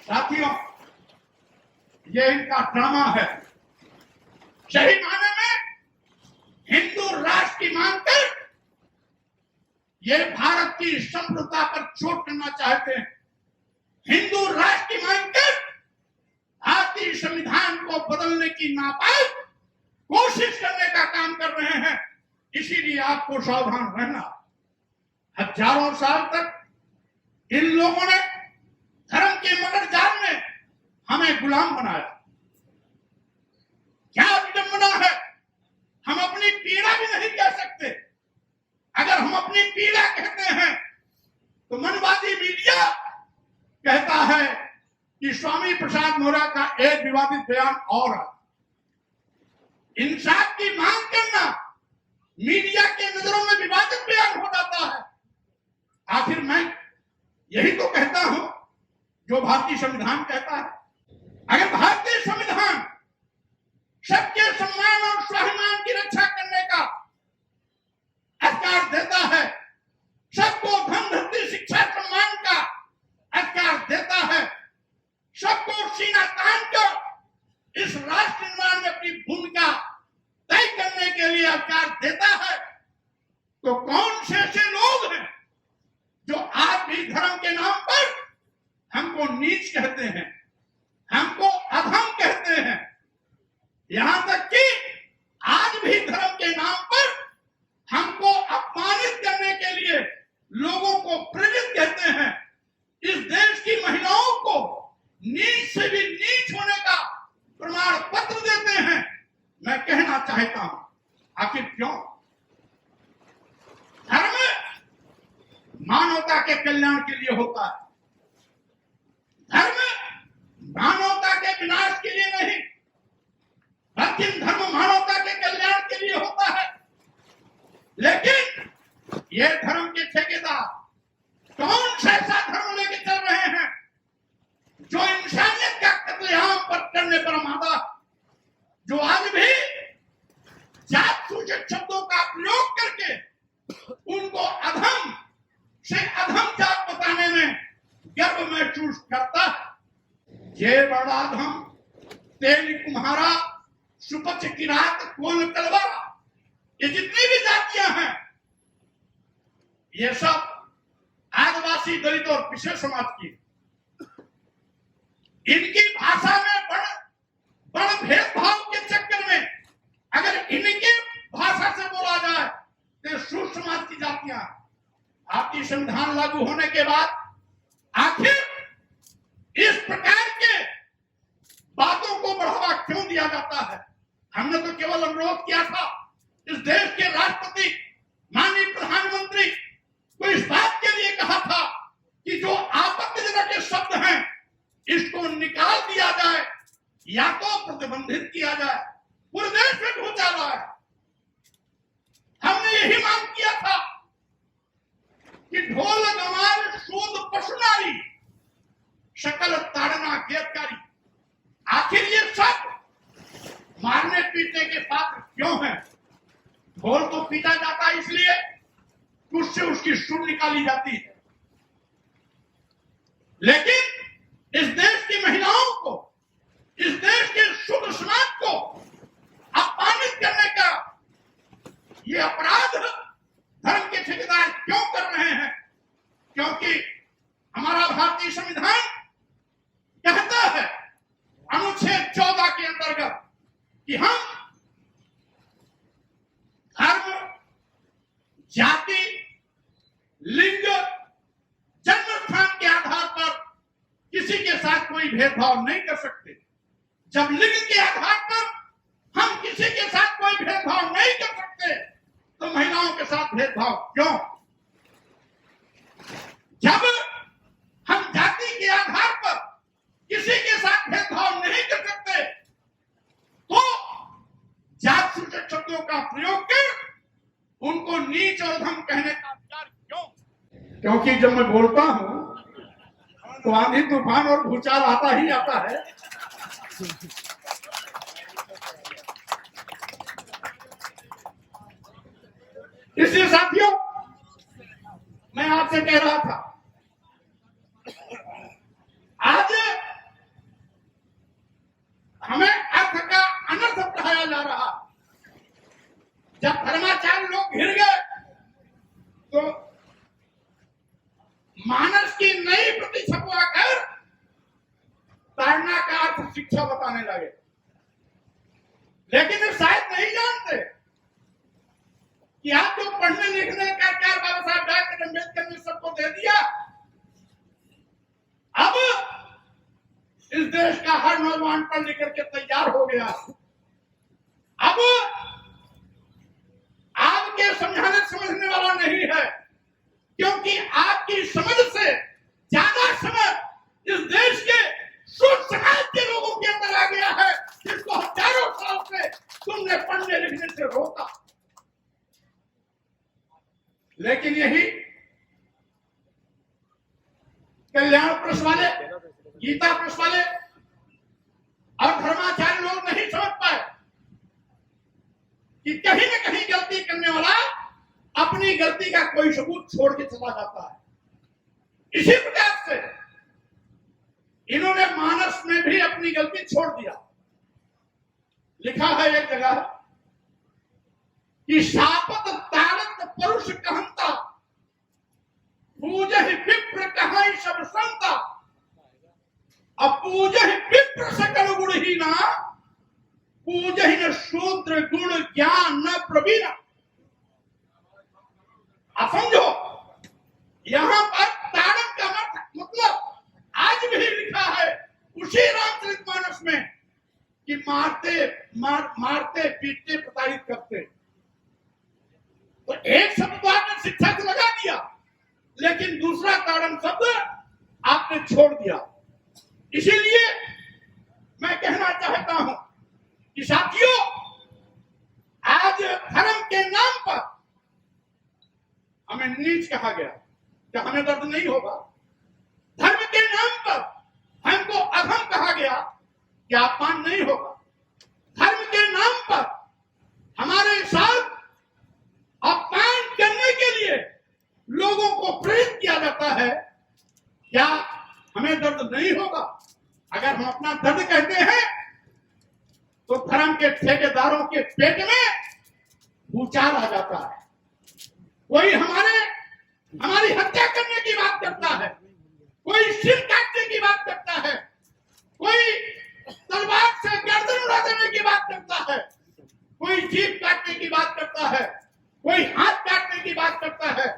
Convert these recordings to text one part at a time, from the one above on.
साथियों, ये इनका ड्रामा है। सही माने में हिंदू राष्ट्र की मांग कर ये भारत की संप्रभुता पर चोट करना चाहते हैं। हिंदू राष्ट्र की मांग कर भारतीय संविधान को बदलने की नापाक कोशिश करने का काम कर रहे हैं। इसीलिए आपको सावधान रहना। हजारों साल तक इन लोगों ने धर्म के मगर जाल में हमें गुलाम बनाया। क्या विडंबना है, हम अपनी पीड़ा भी नहीं कह सकते। अगर हम अपनी पीड़ा कहते हैं तो मनवादी मीडिया कहता है कि स्वामी प्रसाद मौर्य का एक विवादित बयान और है। इंसाफ की मांग करना मीडिया के नजरों में विवादित बयान हो जाता है। आखिर मैं यही तो कहता हूं जो भारतीय संविधान कहता है। अगर भारतीय संविधान सबके सम्मान और स्वाभिमान की रक्षा करने का अधिकार देता है, सबको धन धरती शिक्षा सम्मान का अधिकार देता है, सबको सीना तान कर इस राष्ट्र निर्माण में अपनी भूमिका तय करने के लिए अधिकार देता है, तो कौन से ऐसे लोग हैं जो आज भी धर्म के नाम पर हमको नीच कहते हैं, हमको अधम कहते हैं, यहां तक कि आज भी धर्म के नाम पर हमको अपमानित करने के लिए लोगों को प्रेरित कहते हैं। इस देश की महिलाओं को नीच से भी नीच होने का प्रमाण पत्र देते हैं। मैं कहना चाहता हूं, आखिर क्यों? धर्म मानवता के कल्याण के लिए होता है। धर्म मानवता के विनाश के लिए नहीं, बल्कि धर्म मानवता के कल्याण के लिए होता है। लेकिन ये धर्म के ठेकेदार कौन सा ऐसा धर्म लेके चल रहे हैं जो इंसानियत का कत्लेआम करने पर आमादा, जो आज भी जात सूचक शब्दों का प्रयोग करके उनको अधम से अधम जात बताने में गर्व महसूस करता है। ये बड़ा अधम तेल कुम्हारा, सुपच किरात, कोल तलवारा, ये जितनी भी जातियां हैं, ये सब आदिवासी, दलित और पिछड़े समाज की। इनकी भाषा में बड़ भेदभाव के चक्कर में अगर इनकी भाषा से बोला जाए तो सूद समाज की जातियां भारतीय संविधान लागू होने के बाद आखिर इस प्रकार के बातों को बढ़ावा क्यों दिया जाता है? हमने तो केवल अनुरोध किया था, इस देश के राष्ट्रपति माननीय प्रधानमंत्री को इस बात के लिए कहा था कि जो आपत्तिजनक शब्द हैं इसको निकाल दिया जाए या तो प्रतिबंधित किया जाए। पूरे देश में घोटाला है। हमने यही मांग किया था कि ढोल गमार शोध पशुनारी शकल ताड़ना गिरफ्तारी, आखिर ये सब मारने पीटने के पात्र क्यों हैं? ढोल तो पीटा जाता है इसलिए कि उससे उसकी सुर निकाली जाती है, लेकिन इस देश की महिलाओं को, इस देश के शुद्ध समाज को अपमानित करने का ये अपराध धर्म के ठेकेदार क्यों कर रहे हैं? क्योंकि हमारा भारतीय संविधान कहता है अनुच्छेद 14 के अंतर्गत कि हम धर्म, जाति, लिंग, जन्म स्थान के आधार पर किसी के साथ कोई भेदभाव नहीं कर सकते। जब लिंग के आधार पर हम किसी के साथ कोई भेदभाव नहीं कर सकते तो महिलाओं के साथ भेदभाव क्यों? जब हम जाति के आधार पर किसी के साथ भेदभाव नहीं कर सकते तो जात सूचक शब्दों का प्रयोग कर उनको नीच और धम कहने का अधिकार क्यों? क्योंकि जब मैं बोलता हूं तो आंधी तूफान और भूचाल आता ही आता है। इसलिए साथियों, मैं आपसे कह रहा था, आज अनाथ शिक्षा बताने लगे। लेकिन शायद नहीं जानते कि आप जो पढ़ने लिखने का अधिकार बाबा साहब डॉक्टर अम्बेडकर ने सबको दे दिया, अब इस देश का हर नौजवान पढ़ लिख करके तैयार हो गया। अब आपके समझाने समझने वाला नहीं है, क्योंकि आपकी समझ से ज्यादा समझ इस देश के शुद्ध समाज के लोगों के अंदर आ गया है, जिसको हजारों साल से तुमने पढ़ने लिखने से रोका। लेकिन यही कल्याण प्रेस वाले, गीता प्रेस वाले और धर्माचार्य लोग नहीं समझ पाए कि कहीं न कहीं गलती करने वाला अपनी गलती का कोई सबूत छोड़ के चला जाता है। इसी प्रकार से इन्होंने मानस में भी अपनी गलती छोड़ दिया। लिखा है एक जगह कि शापत तारत परुष कहंता, पूजहि विप्र कहाई सब संता, अपूजहि विप्र सकल गुणहीना, पूजहि न शूद्र गुण ज्ञान न प्रवीण। आप समझो, यहां पर ताड़न का मतलब आज भी लिखा है उसी रामचरितमानस में कि मारते पीटते प्रताड़ित करते। तो एक शब्द तो आपने शिक्षा से लगा दिया, लेकिन दूसरा ताड़न शब्द आपने छोड़ दिया। इसीलिए मैं कहना चाहता हूं कि साथियों, आज धर्म के नाम पर हमें नीच कहा गया, क्या हमें दर्द नहीं होगा? धर्म के नाम पर हमको अधम कहा गया, क्या अपमान नहीं होगा? धर्म के नाम पर हमारे साथ अपमान करने के लिए लोगों को प्रेरित किया जाता है, क्या हमें दर्द नहीं होगा? अगर हम अपना दर्द कहते हैं तो धर्म के ठेकेदारों के पेट में भूचाल आ जाता है। कोई हमारी हत्या करने की बात करता है, कोई सिर काटने की बात करता है, कोई तलवार से गर्दन उड़ा देने की बात करता है, कोई जीभ काटने की बात करता है, कोई हाथ काटने की बात करता है,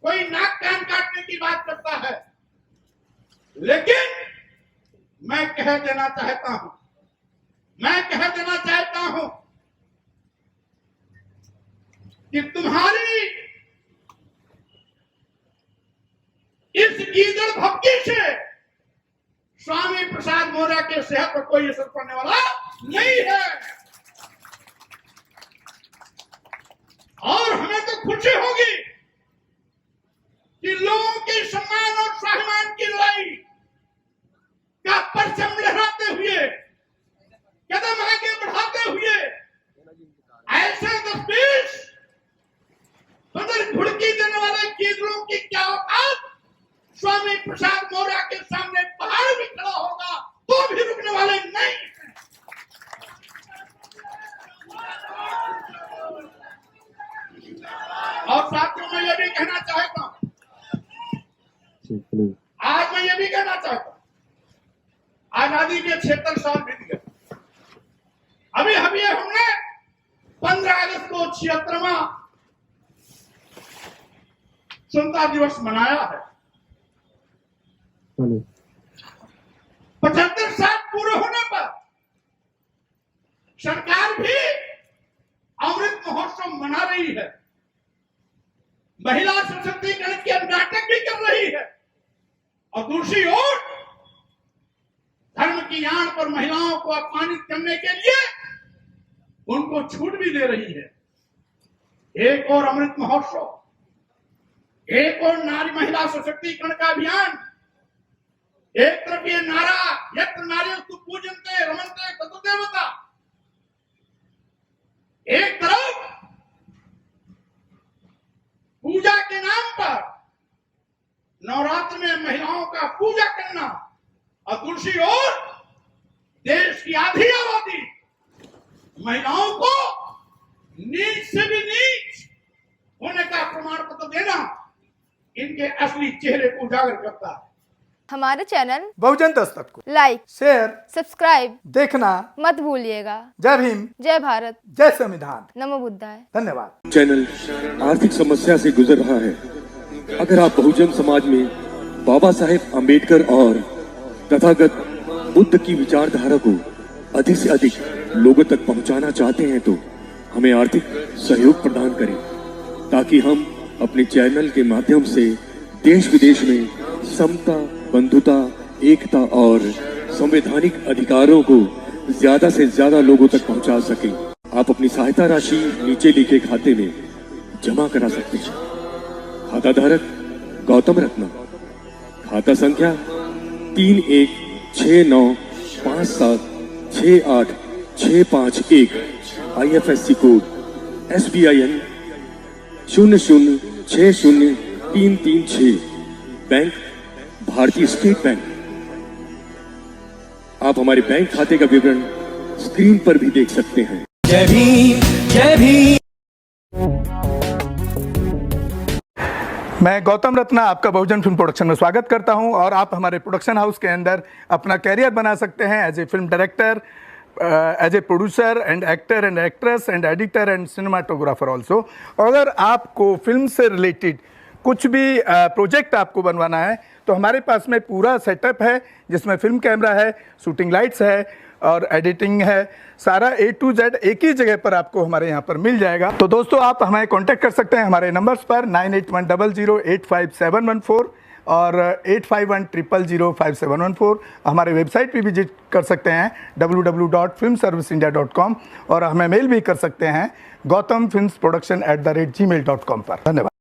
कोई नाक कान काटने की बात करता है। लेकिन मैं कह देना चाहता हूं कि तुम्हारी इस गीदड़ भक्ति से स्वामी प्रसाद मौर्य के सेहत पर कोई असर पड़ने वाला नहीं है। और हमें तो खुशी होगी कि लोगों के सम्मान और स्वाभिमान की लड़ाई का परचम लहराते हुए, कदम आगे बढ़ाते हुए ऐसे 10-20 बदल घुड़की देने वाले गीदड़ों की क्या औकात, स्वामी प्रसाद मौर्य के सामने पहाड़ भी खड़ा होगा तो भी रुकने वाले नहीं हैं। और साथियों, मैं ये भी कहना चाहता हूं, आज मैं ये भी कहना चाहता हूं, आजादी के 76 साल बीत गए। अभी हमने 15 अगस्त को 76वां स्वतंत्रता दिवस मनाया है। 75 साल पूरे होने पर सरकार भी अमृत महोत्सव मना रही है, महिला सशक्तिकरण के नाटक भी कर रही है, और दूसरी ओर धर्म की आड़ पर महिलाओं को अपमानित करने के लिए उनको छूट भी दे रही है। एक और अमृत महोत्सव, एक और नारी महिला सशक्तिकरण का अभियान। एक तरफ ये नारा यत्र नार्यस्तु पूजन्ते रमन्ते ततो देवता, एक तरफ पूजा के नाम पर नवरात्र में महिलाओं का पूजा करना, और दूसरी ओर देश की आधी आबादी महिलाओं को नीच से भी नीच होने का प्रमाण पत्र देना इनके असली चेहरे को उजागर करता है। हमारे चैनल बहुजन दस्तक को लाइक, शेयर, सब्सक्राइब देखना मत भूलिएगा। जय भीम, जय भारत, जय संविधान, नमो बुद्धाय। धन्यवाद। चैनल आर्थिक समस्या से गुजर रहा है। अगर आप बहुजन समाज में बाबा साहेब अम्बेडकर और तथागत बुद्ध की विचारधारा को अधिक से अधिक लोगों तक पहुंचाना चाहते हैं तो हमें आर्थिक सहयोग प्रदान करें, ताकि हम अपने चैनल के माध्यम से देश विदेश में समता, बंधुता, एकता और संवैधानिक अधिकारों को ज्यादा से ज्यादा लोगों तक पहुंचा सकें। आप अपनी सहायता राशि नीचे लिखे खाते में जमा करा सकते हैं। खाता धारक गौतम रत्ना, खाता संख्या 3169576865 IFSC कोड SBIN 0060336, बैंक भारतीय स्टेट बैंक। आप हमारे बैंक खाते का विवरण स्क्रीन पर भी देख सकते हैं। जय भीम, जय भीम। मैं गौतम रत्ना आपका बहुजन फिल्म प्रोडक्शन में स्वागत करता हूं और आप हमारे प्रोडक्शन हाउस के अंदर अपना कैरियर बना सकते हैं as a film director, as a producer and actor and actress and editor and cinematographer also. अगर आपको फिल्म से रिलेटेड कुछ भी प्रोजेक्ट आपको बनवाना है तो हमारे पास में पूरा सेटअप है, जिसमें फिल्म कैमरा है, शूटिंग लाइट्स है और एडिटिंग है। सारा A to Z एक ही जगह पर आपको हमारे यहाँ पर मिल जाएगा। तो दोस्तों आप हमें कांटेक्ट कर सकते हैं हमारे नंबर्स पर 9810085714 और 8510005714। हमारे वेबसाइट पे विजिट कर सकते हैं www.filmserviceindia.com और हमें मेल भी कर सकते हैं gautamfilmsproduction@gmail.com पर। धन्यवाद।